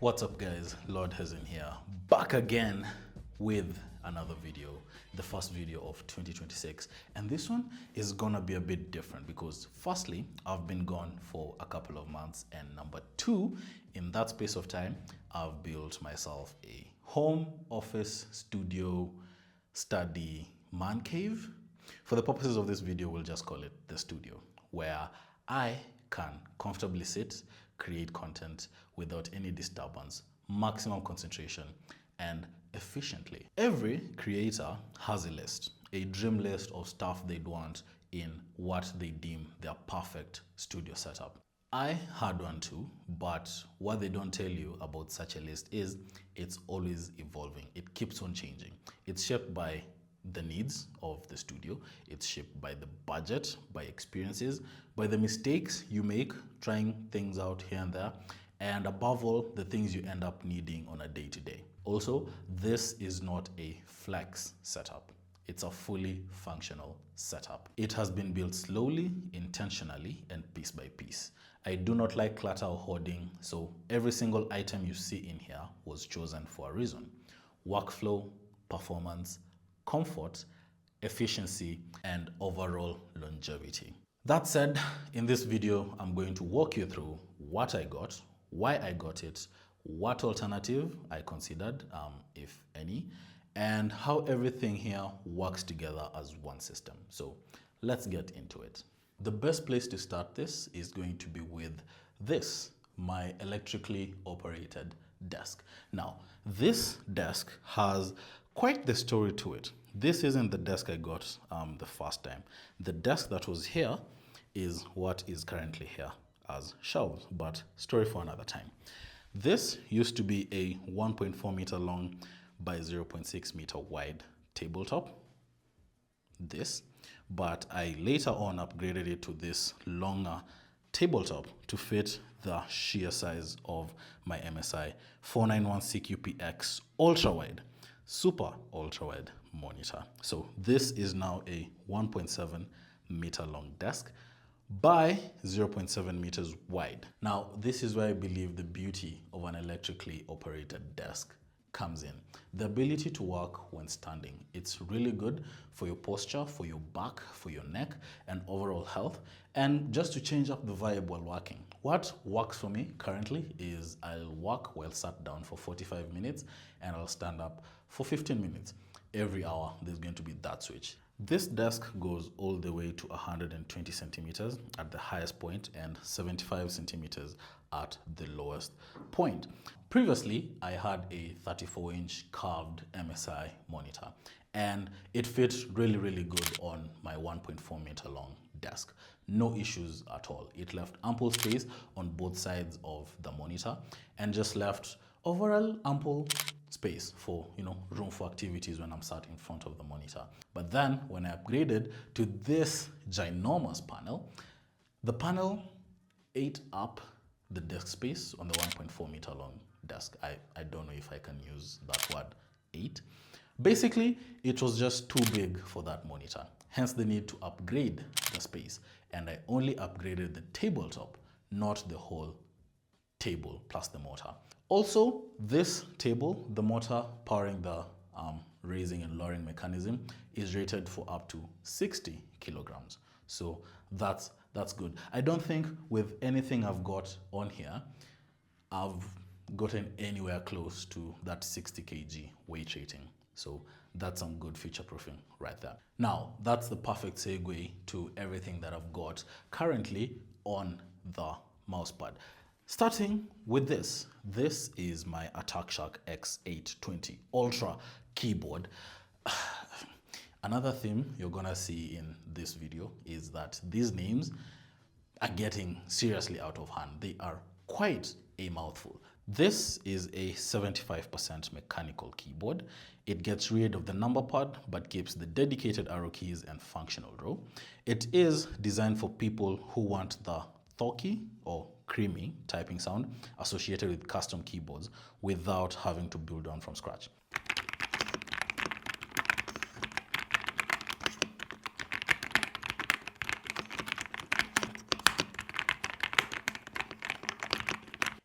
What's up guys, Lord Hazen here, back again with another video, the first video of 2026, and this one is gonna be a bit different because firstly, I've been gone for a couple of months, and number two, in that space of time, I've built myself a home, office, studio, study, man cave. For the purposes of this video, we'll just call it the studio, where I can comfortably sit, create content without any disturbance, maximum concentration, and efficiently. Every creator has a list, a dream list of stuff they'd want in what they deem their perfect studio setup. I had one too, but what they don't tell you about such a list is it's always evolving. It keeps on changing. It's shaped by the needs of the studio. It's shaped by the budget, by experiences, by the mistakes you make trying things out here and there, and above all, the things you end up needing on a day-to-day. Also, this is not a flex setup. It's a fully functional setup. It has been built slowly, intentionally, and piece by piece. I do not like clutter or hoarding, so every single item you see in here was chosen for a reason. Workflow, performance, comfort, efficiency, and overall longevity. That said, in this video, I'm going to walk you through what I got, why I got it, what alternative I considered, if any, and how everything here works together as one system. So let's get into it. The best place to start this is going to be with this, my electrically operated desk. Now, this desk has quite the story to it. This isn't the desk I got the first time. The desk that was here is what is currently here as shelves, but story for another time. This used to be a 1.4 meter long by 0.6 meter wide tabletop. But I later on upgraded it to this longer tabletop to fit the sheer size of my MSI 491 CQPX ultra wide, super ultra wide monitor. So this is now a 1.7 meter long desk by 0.7 meters wide. Now, this is where I believe the beauty of an electrically operated desk comes in. The ability to work when standing. It's really good for your posture, for your back, for your neck, and overall health, and just to change up the vibe while working. What works for me currently is I'll work while sat down for 45 minutes and I'll stand up for 15 minutes. Every hour, there's going to be that switch. This desk goes all the way to 120 centimeters at the highest point and 75 centimeters at the lowest point. Previously, I had a 34-inch curved MSI monitor, and it fit really, really good on my 1.4 meter long desk. No issues at all. It left ample space on both sides of the monitor and just left overall ample space for, room for activities when I'm sat in front of the monitor. But then when I upgraded to this ginormous panel, the panel ate up the desk space on the 1.4 meter long desk. I don't know if I can use that word, ate. Basically, it was just too big for that monitor, hence the need to upgrade the space. And I only upgraded the tabletop, not the whole table plus the motor. Also, this table, the motor powering the raising and lowering mechanism, is rated for up to 60 kilograms. So that's good. I don't think with anything I've got on here, I've gotten anywhere close to that 60 kg weight rating. So that's some good future proofing right there. Now, that's the perfect segue to everything that I've got currently on the mousepad. Starting with this. This is my Attack Shark X820 Ultra keyboard. Another theme you're gonna see in this video is that these names are getting seriously out of hand. They are quite a mouthful. This is a 75% mechanical keyboard. It gets rid of the number pad but keeps the dedicated arrow keys and functional row. It is designed for people who want the talky or creamy typing sound associated with custom keyboards without having to build one from scratch.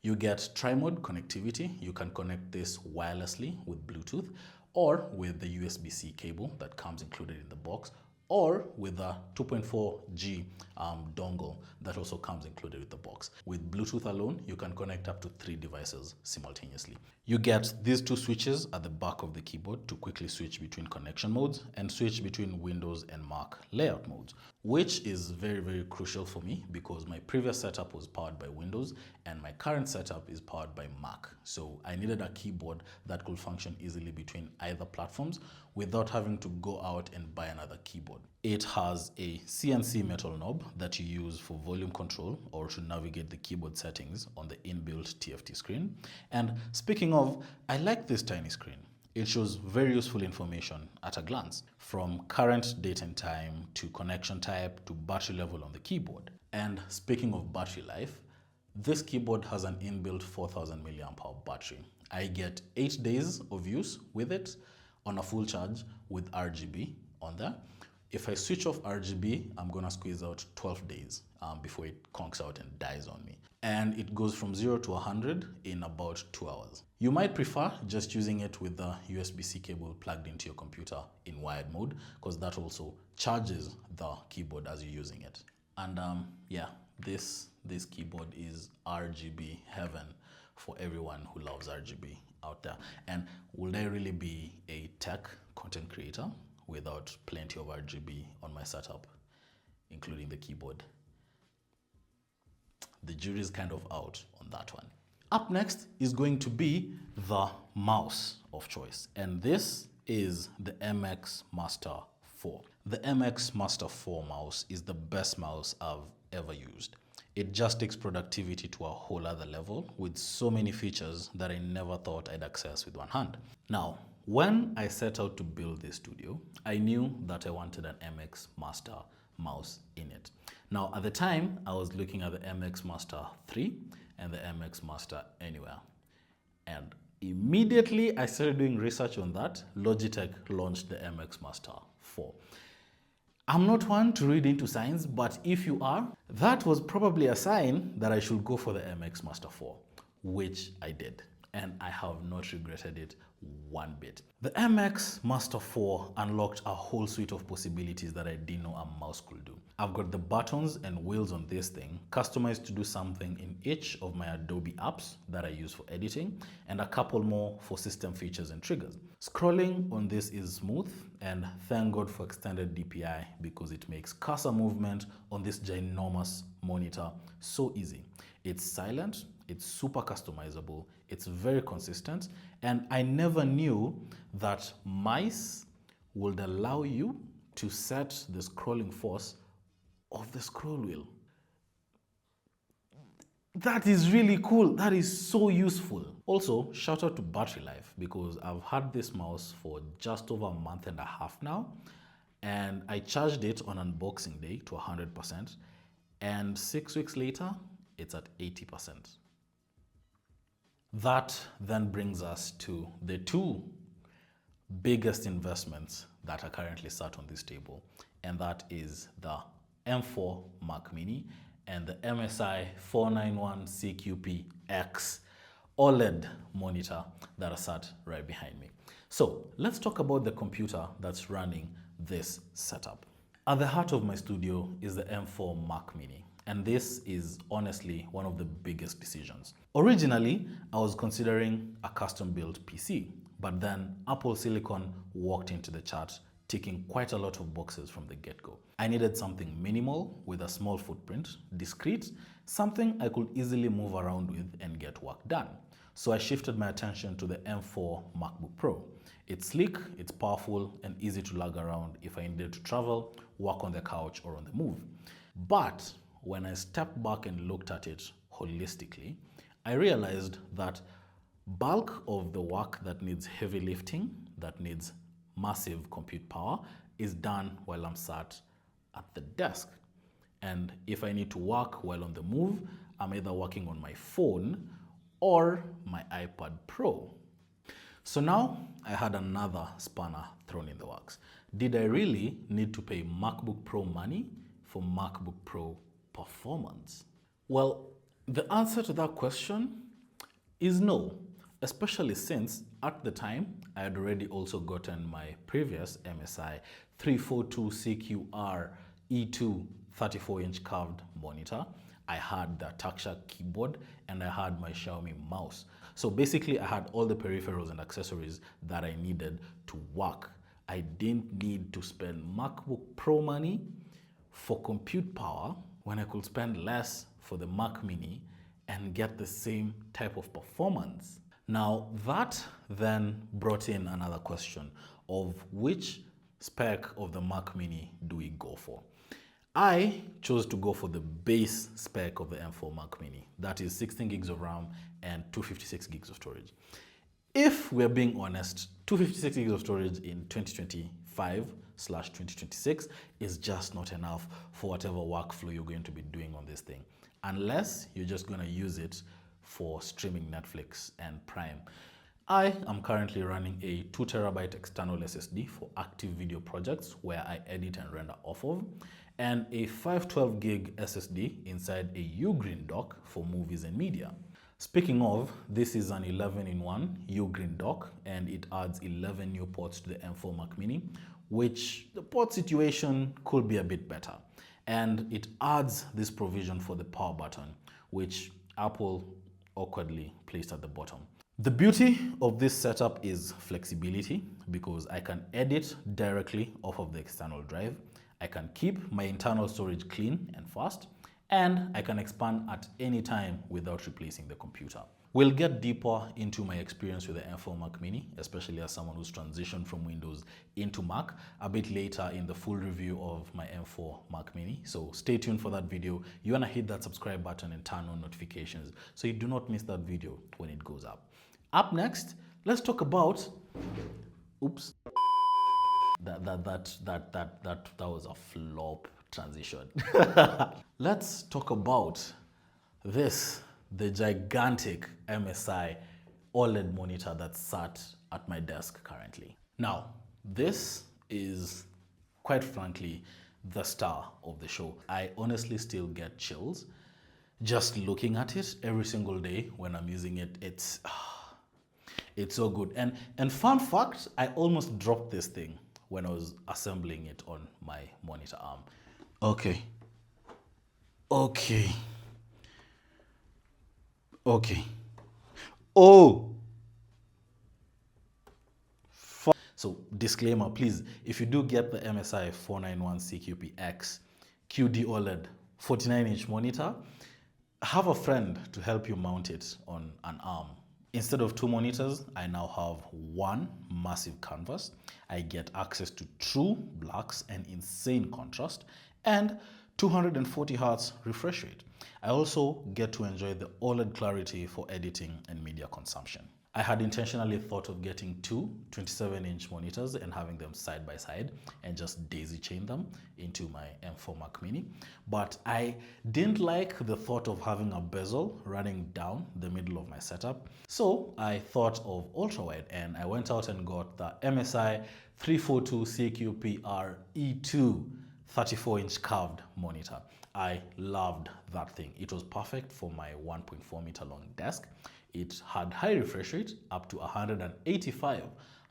You get tri-mode connectivity. You can connect this wirelessly with Bluetooth or with the USB-C cable that comes included in the box, or with a 2.4G dongle that also comes included with the box. With Bluetooth alone, you can connect up to 3 devices simultaneously. You get these 2 switches at the back of the keyboard to quickly switch between connection modes and switch between Windows and Mac layout modes, which is very, very crucial for me because my previous setup was powered by Windows and my current setup is powered by Mac. So I needed a keyboard that could function easily between either platforms without having to go out and buy another keyboard. It has a CNC metal knob that you use for volume control or to navigate the keyboard settings on the inbuilt TFT screen. And speaking of, I like this tiny screen. It shows very useful information at a glance, from current date and time to connection type to battery level on the keyboard. And speaking of battery life, this keyboard has an inbuilt 4000 milliamp hour battery. I get 8 days of use with it on a full charge with RGB on there. If I switch off RGB, I'm gonna squeeze out 12 days before it conks out and dies on me. And it goes from 0 to 100 in about 2 hours. You might prefer just using it with the USB-C cable plugged into your computer in wired mode, because that also charges the keyboard as you're using it. And yeah, this keyboard is RGB heaven for everyone who loves RGB out there. And will I really be a tech content creator without plenty of RGB on my setup, including the keyboard? The jury's kind of out on that one. Up next is going to be the mouse of choice, and this is the MX Master 4. The MX Master 4 mouse is the best mouse I've ever used. It just takes productivity to a whole other level with so many features that I never thought I'd access with one hand. Now, when I set out to build this studio, I knew that I wanted an MX Master mouse in it. Now, at the time, I was looking at the MX Master 3 and the MX Master Anywhere. And immediately I started doing research on that, Logitech launched the MX Master 4. I'm not one to read into signs, but if you are, that was probably a sign that I should go for the MX Master 4, which I did. And I have not regretted it one bit. The MX Master 4 unlocked a whole suite of possibilities that I didn't know a mouse could do. I've got the buttons and wheels on this thing customized to do something in each of my Adobe apps that I use for editing, and a couple more for system features and triggers. Scrolling on this is smooth, and thank God for extended DPI because it makes cursor movement on this ginormous monitor so easy. It's silent, it's super customizable, it's very consistent, and I never knew that mice would allow you to set the scrolling force of the scroll wheel. That is really cool. That is so useful. Also, shout out to battery life because I've had this mouse for just over a month and a half now, and I charged it on unboxing day to 100%, and 6 weeks later, it's at 80%. That then brings us to the 2 biggest investments that are currently sat on this table, and that is the M4 Mac Mini and the MSI 491 CQP-X OLED monitor that are sat right behind me. So let's talk about the computer that's running this setup. At the heart of my studio is the M4 Mac Mini, and this is honestly one of the biggest decisions. Originally, I was considering a custom-built PC, but then Apple Silicon walked into the chat, ticking quite a lot of boxes from the get-go. I needed something minimal with a small footprint, discreet, something I could easily move around with and get work done. So I shifted my attention to the M4 MacBook Pro. It's sleek, it's powerful, and easy to lug around if I needed to travel, work on the couch, or on the move. But when I stepped back and looked at it holistically, I realized that bulk of the work that needs heavy lifting, that needs massive compute power, is done while I'm sat at the desk. And if I need to work while on the move, I'm either working on my phone or my iPad Pro. So now I had another spanner thrown in the works. Did I really need to pay MacBook Pro money for MacBook Pro performance? Well, the answer to that question is no, especially since at the time I had already also gotten my previous MSI 342CQR E2 34-inch curved monitor. I had the Taksha keyboard and I had my Xiaomi mouse. So basically I had all the peripherals and accessories that I needed to work. I didn't need to spend MacBook Pro money for compute power when I could spend less for the Mac Mini and get the same type of performance. Now that then brought in another question of which spec of the Mac Mini do we go for? I chose to go for the base spec of the M4 Mac Mini. That is 16 gigs of RAM and 256 gigs of storage. If we're being honest, 256 gigs of storage in 2025/2026 is just not enough for whatever workflow you're going to be doing on this thing, unless you're just going to use it for streaming Netflix and Prime. I am currently running a 2 terabyte external SSD for active video projects where I edit and render off of, and a 512 gig SSD inside a Ugreen dock for movies and media. Speaking of, this is an 11-in-1 Ugreen dock and it adds 11 new ports to the M4 Mac Mini, which the port situation could be a bit better. And it adds this provision for the power button, which Apple awkwardly placed at the bottom. The beauty of this setup is flexibility because I can edit directly off of the external drive. I can keep my internal storage clean and fast, and I can expand at any time without replacing the computer. We'll get deeper into my experience with the M4 Mac Mini, especially as someone who's transitioned from Windows into Mac, a bit later in the full review of my M4 Mac Mini. So stay tuned for that video. You wanna hit that subscribe button and turn on notifications so you do not miss that video when it goes up. Up next, let's talk about, oops. That was a flop transition. Let's talk about this, the gigantic MSI OLED monitor that's sat at my desk currently. Now, this is quite frankly the star of the show. I honestly still get chills just looking at it every single day when I'm using it. It's so good. And fun fact, I almost dropped this thing when I was assembling it on my monitor arm. Okay. Oh! So disclaimer, please, if you do get the MSI 491CQPX QD OLED 49-inch monitor, have a friend to help you mount it on an arm. Instead of 2 monitors, I now have 1 massive canvas. I get access to true blacks and insane contrast and 240 Hz refresh rate. I also get to enjoy the OLED clarity for editing and media consumption. I had intentionally thought of getting 2 27-inch monitors and having them side by side and just daisy chain them into my M4 Mac Mini. But I didn't like the thought of having a bezel running down the middle of my setup. So I thought of ultra-wide and I went out and got the MSI 342CQPR E2 34-inch curved monitor. I loved that thing. It was perfect for my 1.4 meter long desk. It had high refresh rate up to 185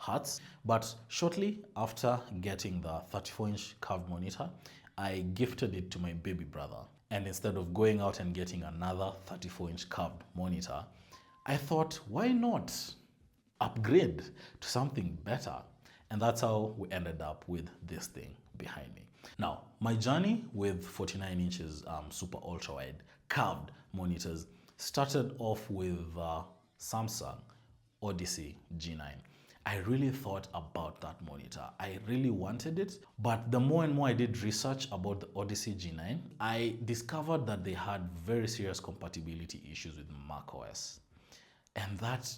Hz, but shortly after getting the 34-inch curved monitor, I gifted it to my baby brother. And instead of going out and getting another 34-inch curved monitor, I thought, why not upgrade to something better? And that's how we ended up with this thing behind me. Now, my journey with 49 inches super ultra wide curved monitors started off with Samsung Odyssey G9. I really thought about that monitor. I really wanted it, but the more and more I did research about the Odyssey G9, I discovered that they had very serious compatibility issues with macOS. And that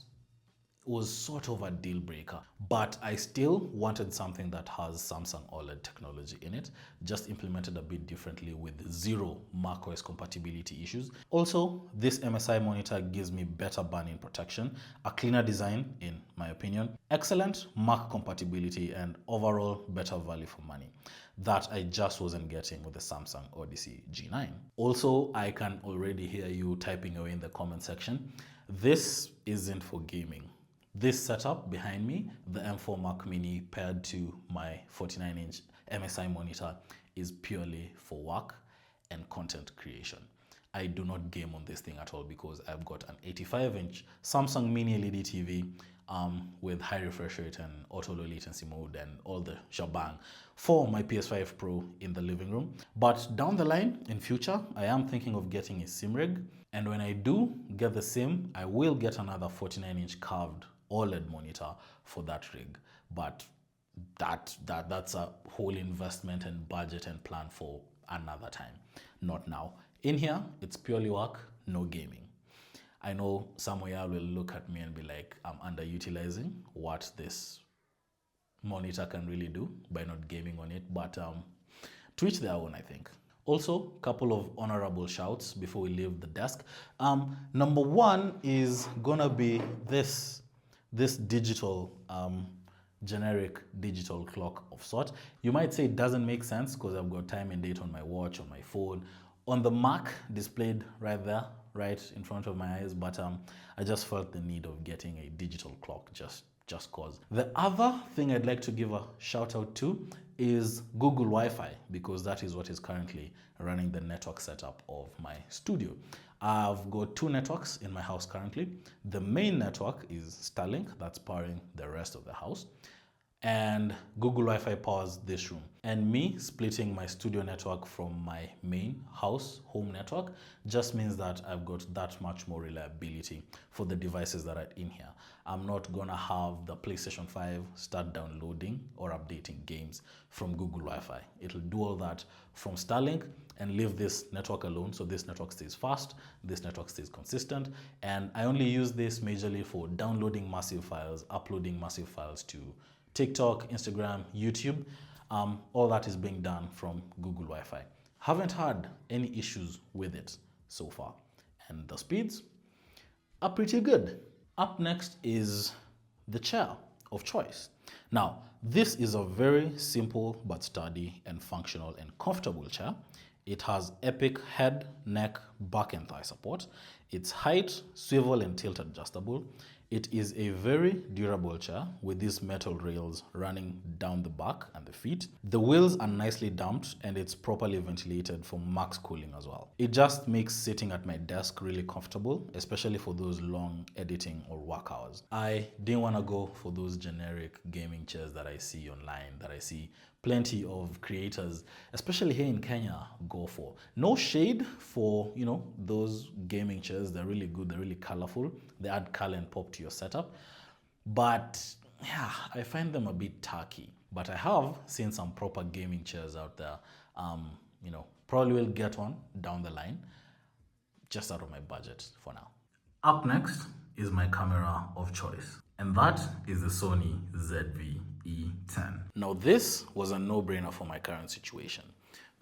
was sort of a deal breaker, but I still wanted something that has Samsung OLED technology in it, just implemented a bit differently with zero macOS compatibility issues. Also, this MSI monitor gives me better burn-in protection, a cleaner design in my opinion, excellent Mac compatibility, and overall better value for money that I just wasn't getting with the Samsung Odyssey G9. Also, I can already hear you typing away in the comment section. This isn't for gaming. This setup behind me, the M4 Mac Mini paired to my 49-inch MSI monitor, is purely for work and content creation. I do not game on this thing at all because I've got an 85-inch Samsung Mini LED TV with high refresh rate and auto low latency mode and all the shebang for my PS5 Pro in the living room. But down the line, in future, I am thinking of getting a sim rig. And when I do get the sim, I will get another 49-inch curved OLED monitor for that rig. But that's a whole investment and budget and plan for another time, not now. In here, it's purely work, no gaming. I know some of y'all will look at me and be like, I'm underutilizing what this monitor can really do by not gaming on it, but to each their own, I think. Also, a couple of honorable shouts before we leave the desk. Number one is gonna be this digital, generic digital clock of sort. You might say it doesn't make sense because I've got time and date on my watch, on my phone, on the Mac displayed right there, right in front of my eyes, but I just felt the need of getting a digital clock just cause. The other thing I'd like to give a shout out to is Google Wi-Fi, because that is what is currently running the network setup of my studio. I've got two networks in my house currently. The main network is Starlink, that's powering the rest of the house, and Google Wi-Fi powers this room. And me splitting my studio network from my main house home network just means that I've got that much more reliability for the devices that are in here. I'm not gonna have the PlayStation 5 start downloading or updating games from Google Wi-Fi. It'll do all that from Starlink and leave this network alone. So this network stays fast, this network stays consistent, and I only use this majorly for downloading massive files, uploading massive files to TikTok, Instagram, YouTube. All that is being done from Google Wi-Fi. Haven't had any issues with it so far. And the speeds are pretty good. Up next is the chair of choice. Now, this is a very simple but sturdy and functional and comfortable chair. It has epic head, neck, back and thigh support. It's height, swivel and tilt adjustable. It is a very durable chair with these metal rails running down the back and the feet. The wheels are nicely damped and it's properly ventilated for max cooling as well. It just makes sitting at my desk really comfortable, especially for those long editing or work hours. I didn't want to go for those generic gaming chairs that I see online, that I see plenty of creators, especially here in Kenya, go for. No shade for, those gaming chairs. They're really good. They're really colorful. They add color and pop to your setup. But yeah, I find them a bit tacky. But I have seen some proper gaming chairs out there. Probably will get one down the line, just out of my budget for now. Up next is my camera of choice, and that is the Sony ZV-E10. Now this was a no-brainer for my current situation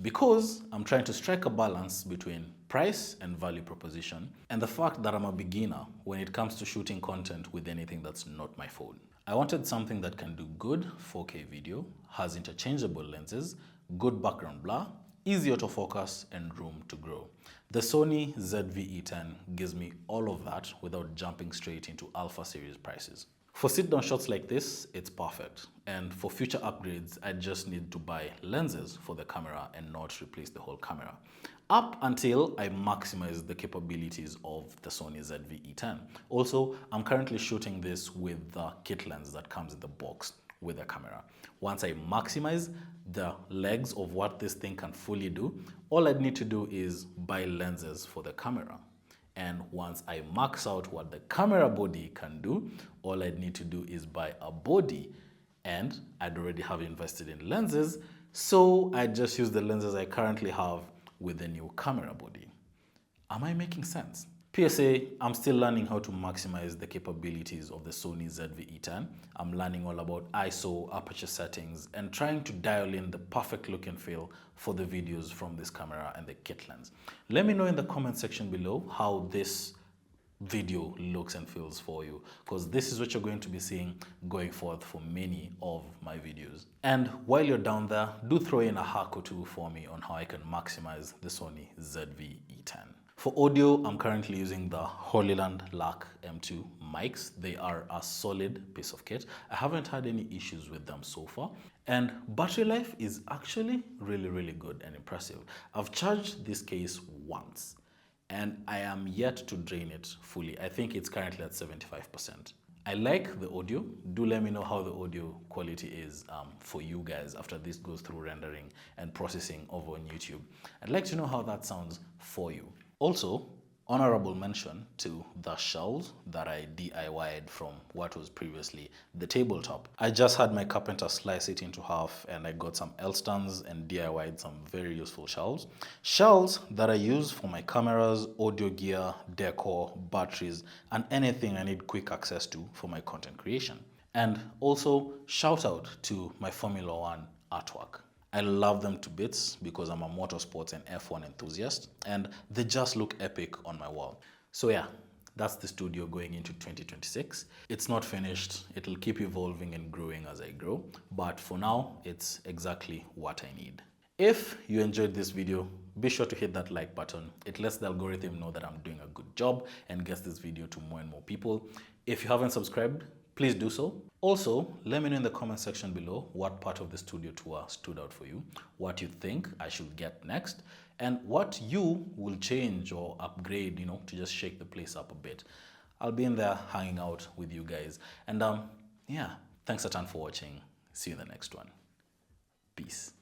because I'm trying to strike a balance between price and value proposition and the fact that I'm a beginner when it comes to shooting content with anything that's not my phone. I wanted something that can do good 4K video, has interchangeable lenses, good background blur, easy autofocus, and room to grow. The Sony ZV-E10 gives me all of that without jumping straight into Alpha series prices. For sit-down shots like this, it's perfect. And for future upgrades, I just need to buy lenses for the camera and not replace the whole camera. Up until I maximize the capabilities of the Sony ZV-E10. Also, I'm currently shooting this with the kit lens that comes in the box with the camera. Once I maximize the legs of what this thing can fully do, all I need to do is buy lenses for the camera. And once I max out what the camera body can do, all I need to do is buy a body. And I'd already have invested in lenses, so I just use the lenses I currently have with the new camera body. Am I making sense? PSA, I'm still learning how to maximize the capabilities of the Sony ZV-E10. I'm learning all about ISO, aperture settings, and trying to dial in the perfect look and feel for the videos from this camera and the kit lens. Let me know in the comment section below how this video looks and feels for you, because this is what you're going to be seeing going forth for many of my videos. And while you're down there, do throw in a hack or two for me on how I can maximize the Sony ZV-E10. For audio, I'm currently using the Holyland LAC M2 mics. They are a solid piece of kit. I haven't had any issues with them so far. And battery life is actually really good and impressive. I've charged this case once and I am yet to drain it fully. I think it's currently at 75%. I like the audio. Do let me know how the audio quality is for you guys after this goes through rendering and processing over on YouTube. I'd like to know how that sounds for you. Also, honorable mention to the shelves that I DIY'd from what was previously the tabletop. I just had my carpenter slice it into half and I got some L-stands and DIY'd some very useful shelves. Shelves that I use for my cameras, audio gear, decor, batteries, and anything I need quick access to for my content creation. And also, shout out to my Formula One artwork. I love them to bits because I'm a motorsports and F1 enthusiast, and they just look epic on my wall. So yeah, that's the studio going into 2026. It's not finished. It'll keep evolving and growing as I grow, but for now, it's exactly what I need. If you enjoyed this video, be sure to hit that like button. It lets the algorithm know that I'm doing a good job and gets this video to more and more people. If you haven't subscribed, please do so. Also, let me know in the comment section below what part of the studio tour stood out for you, what you think I should get next, and what you will change or upgrade, to just shake the place up a bit. I'll be in there hanging out with you guys. And yeah, thanks a ton for watching. See you in the next one. Peace.